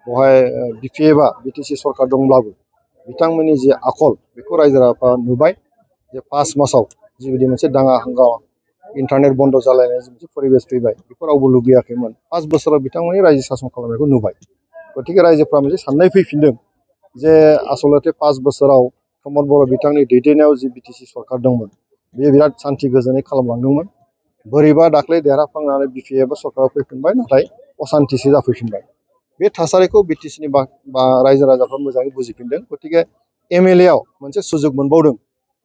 बेवहाय बिपिएफआ बिटिसि सरकार दंब्लाबो बिथांमोननि जे आखल बेखौ रायजो राजाफ्रा नुबाय जे 5 मासाव जिबायदि मोनसे दाङा हांगा इन्टारनेट बन्द जालायनाय मोनसे परिबेस फैबाय बेखौ रावबो लुबैयाखैमोन 5 बोसोराव बिथांमोननि रायजो सासन खालामनायखौ नुबाय गतिके रायजोफ्रा मोनसे साननाय फैफिनदों जे आसलते 5 बोसोराव प्रमद बर' बिथांनि दैदेननायाव जि बिटिसि सरकार दंमोन बेयो बिराद सान्थि गोजोनै खालामलांदोंमोन बोरैबा दाख्लै देरहाखांनानै बिपिएफ सरकारा फैफिनबाय नाथाय असान्थिसो जाफैफिनबाय बे थासारिखौ बिटिसिनि रायजो राजाफ्रा मोजाङै बुजिफिनदों गतिके एमएलएआव मोनसे सुजुग मोनबावदों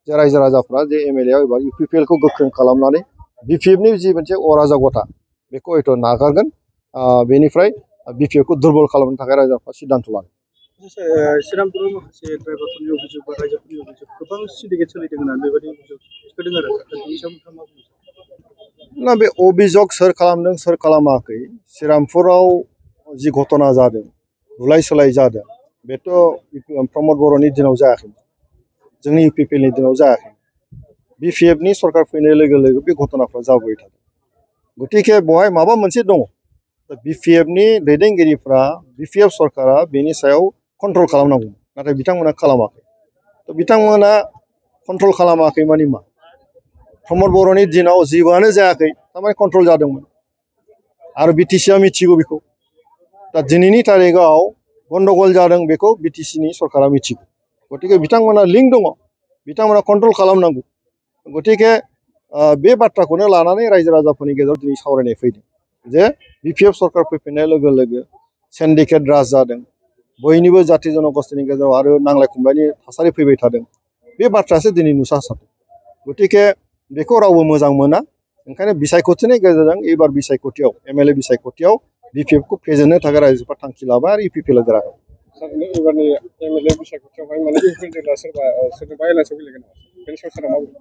जे रायजो राजाफ्रा जे एमएलएआव एबा इउपिपिएलखौ गोख्रों खालामनानै बिपिएफनि जि मोनसे अराजकता बेखौ हयथ' नागारगोन बेनिफ्राय बिपिएफखौ दुर्बल खालामनो थाखाय रायजोफ्रा सिद्धान्त लादों श्रीरामपुराव माखासे ड्राइभारफोरनि अभियोग बा राइजोफोरनि अभियोग गोबां सिन्डिकेट सोलिदों होननानै बेबायदि अभियोग थिखोदों आरो बेनि सायाव नोंथाङा मा बुंनो ना बे अभियोग सोर खालामदों सोर खालामाखै श्रीरामपुराव जि घटना जादों बुलाय सोलाय जादों बेथ' प्रमद बर'नि दिनाव जायाखै जोंनि इउपिपिएलनि दिनाव जायाखै बिपिएफनि सरकार फैनाय लोगो लोगो बे घटनाफ्रा जाबोबाय थादों गतिके बेवहाय माबा मोनसे दङ बिपिएफनि दैदेनगिरिफ्रा बिपिएफ सरकारा बेनि सायाव कन्ट्रल खालामनांगौ नाथाय बिथांमोना खालामाखै थ' बिथांमोना कन्ट्रल खालामाखै माने मा प्रमद बर'नि दिनाव जेबोआनो जायाखै थारमाने कन्ट्रल जादोंमोन आरो बिटिसिआ मिथिगौ बेखौ दा दिनैनि तारिखआव गन्डगल जादों बेखौ बिटिसिनि सरकारा मिथिगौ गतिके बिथांमोना लिंक दङ बिथांमोना कन्ट्रल खालामनांगौ गतिके बे बाथ्राखौनो लानानै रायजो राजाफोरनि गेजेराव दिनै सावरायनाय फैदों जे बिपिएफ सरकार फैफिननाय लोगो लोगो सिन्डिकेट राज जादों बयनिबो जाति जनगोष्ठीनि गेजेराव आरो नांलाय खमलायनि थासारि फैबाय थादों बे बाथ्रायासो दिनै नुसारसारदों गतिके बेखौ रावबो मोजां मोना ओंखायनो बिसायख'थिनि गेजेरजों एबार बिसायख'थियाव एमएलए बिसायख'थियाव बिपिएफखौ फेजेननो थाखाय रायजोफ्रा थांखि लाबाय आरो इउपिपिएलआ देरहागोन एबारनि एमएलए बिसायख'थियावहाय माने इउपिपिएलआ सोरजोंबा एलायन्सआव गेलेगोन बेनि सायाव सारा मा बुङो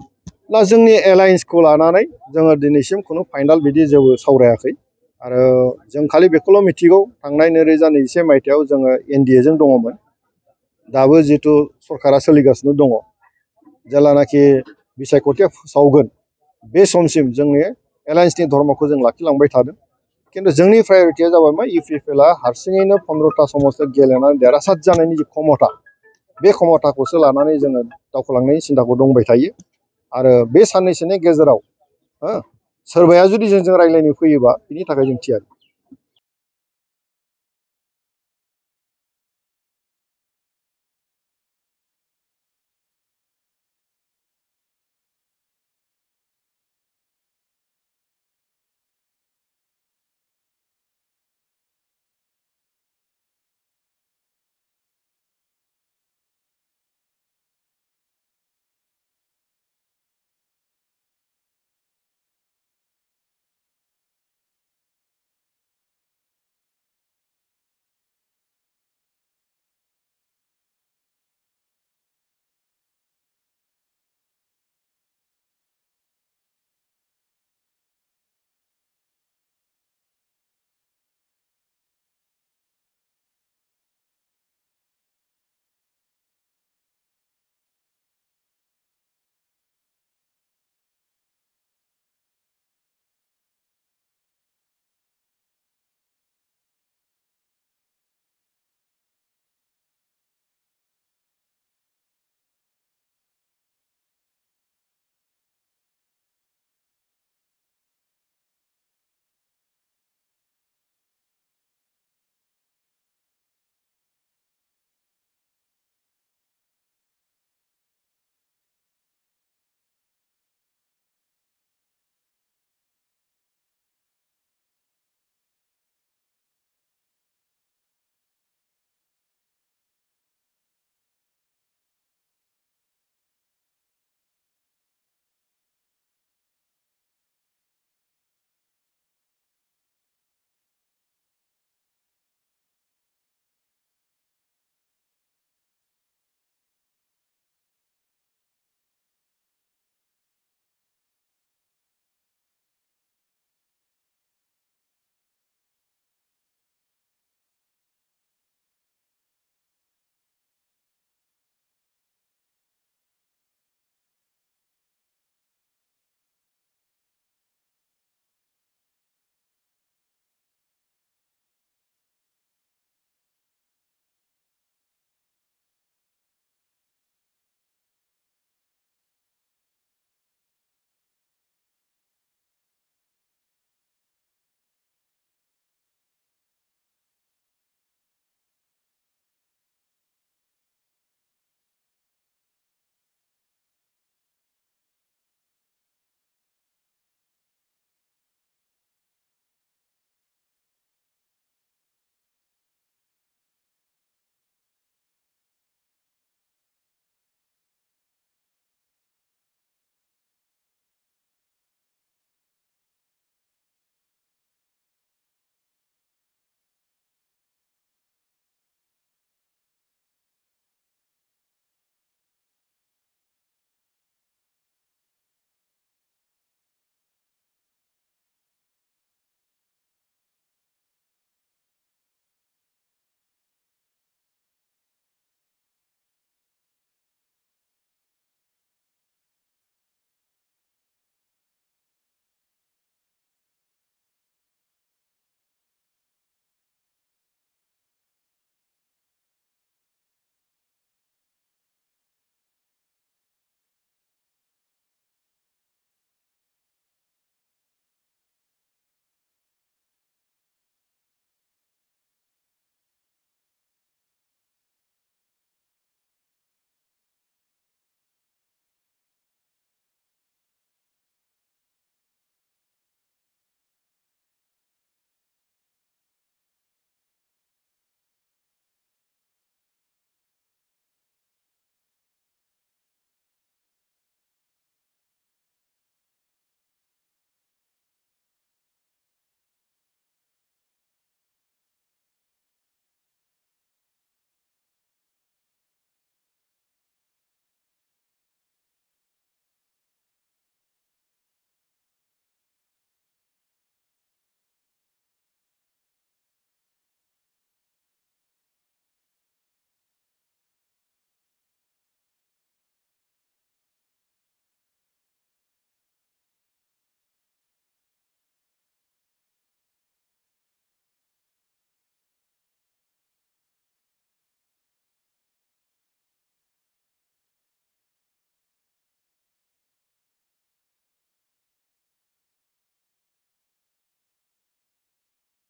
ना जोंनि एलायन्सखौ लानानै जोङो दिनैसिम खुनु फाइनाल बिदि जेबो सावरायाखै आरो जों खालि बेखौल' मिथिगौ थांनाय 2021 मायथाइयाव जोङो एनडिएजों दङमोन दाबो जिथु सरकारा सोलिगासिनो दङ जेब्लानाखि बिसायख'थिया फोसावगोन बे समसिम जोंनि एलायन्सनि धर्मखौ जों लाखिलांबाय थादों खिन्थु जोंनि प्रायरिटिया जाबाय मा इउपिपिएलआ हारसिङैनो 15टा समस्ति गेलेनानै देरहासार जानायनि जि क्षमता बे क्षमताखौसो लानानै जोङो दावखोलांनायनि सिन्ताखौ दंबाय थायो आरो बे साननैसोनि गेजेराव सोरबाया जुदि जोंजों रायज्लायनो फैयोबा बिनि थाखाय जों थियारि